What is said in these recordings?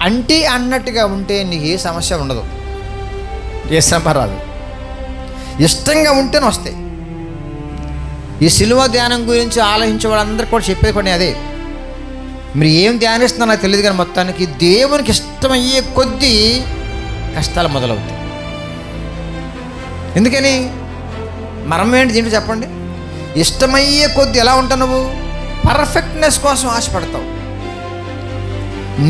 అంటే అన్నట్టుగా ఉంటే నీకు ఏ సమస్య ఉండదు, ఏ శ్రమ రాదు. ఇష్టంగా ఉంటేనే వస్తాయి. ఈ సిలువ ధ్యానం గురించి ఆలోచించే వాళ్ళందరూ కూడా చెప్పేది కొన్ని అదే. మీరు ఏం ధ్యానిస్తున్నా నాకు తెలియదు, కానీ మొత్తానికి దేవునికి ఇష్టమయ్యే కొద్దీ కష్టాలు మొదలవుతాయి. ఎందుకని? మరం ఏంటి దీంట్లో చెప్పండి. ఇష్టమయ్యే కొద్దీ ఎలా ఉంటావు నువ్వు? పర్ఫెక్ట్నెస్ కోసం ఆశపడతావు.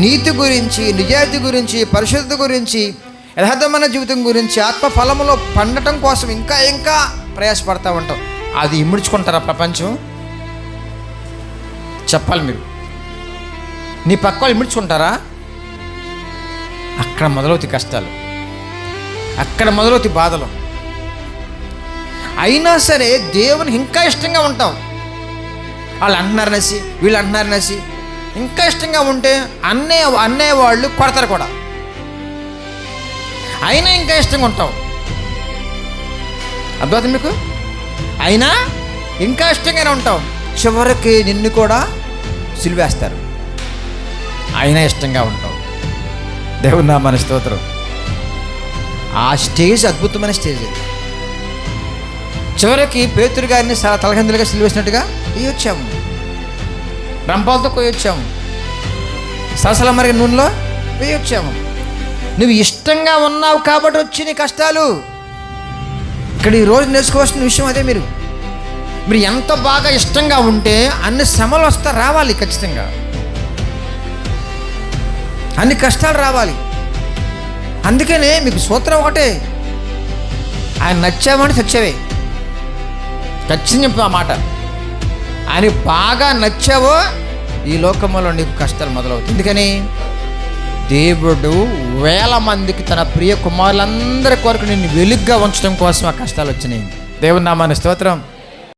నీతి గురించి, నిజాయితీ గురించి, పరిశుద్ధత గురించి, యథార్థమైన జీవితం గురించి, ఆత్మ ఫలములో పండటం కోసం ఇంకా ఇంకా ప్రయాసపడతా ఉంటావు. అది ఇముడ్చుకుంటారా ప్రపంచం? చెప్పాలి మీరు. నీ పక్క వాళ్ళు ఇముడ్చుకుంటారా? అక్కడ మొదలవుతాయి కష్టాలు, అక్కడ మొదలవుతాయి బాధలు. అయినా సరే దేవునికి ఇంకా ఇష్టంగా ఉంటాం. వాళ్ళు అంటున్నారు నసి, వీళ్ళు అంటున్నారు నసి, ఇంకా ఇష్టంగా ఉంటే అన్నయ్య వాళ్ళు కొడతారు కూడా, అయినా ఇంకా ఇష్టంగా ఉంటాం. అర్థమవుతుంది మీకు? అయినా ఇంకా ఇష్టంగానే ఉంటాం. చివరికి నిన్ను కూడా సిలువేస్తారు, అయినా ఇష్టంగా ఉంటాం. దేవుని నామానికి స్తోత్రం. ఆ స్టేజ్ అద్భుతమైన స్టేజ్. చివరికి పేతురు గారిని తలకిందులుగా సిలువేసినట్టుగా వేయొచ్చాము, రంపాలతో కోయొచ్చాము, సరసల మరిగిన నూనెలో వేయొచ్చాము. నువ్వు ఇష్టంగా ఉన్నావు కాబట్టి వచ్చి నీ కష్టాలు. ఇక్కడ ఈరోజు నేర్చుకోవాల్సిన విషయం అదే. మీరు ఎంత బాగా ఇష్టంగా ఉంటే అన్ని శ్రమలు రావాలి, ఖచ్చితంగా అన్ని కష్టాలు రావాలి. అందుకనే మీకు సూత్రం ఒకటే, ఆయన నచ్చామని సచ్చావే. ఖచ్చితంగా చెప్పు ఆ మాట. ఆయన బాగా నచ్చావో ఈ లోకంలో నీకు కష్టాలు మొదలవుతాయి. ఎందుకని? దేవుడు 1000 మందికి తన ప్రియ కుమారులందరి కొరకు నిన్ను వెలుగ్గా ఉంచడం కోసం ఆ కష్టాలు వచ్చినాయి. దేవుని నామానికి స్తోత్రం.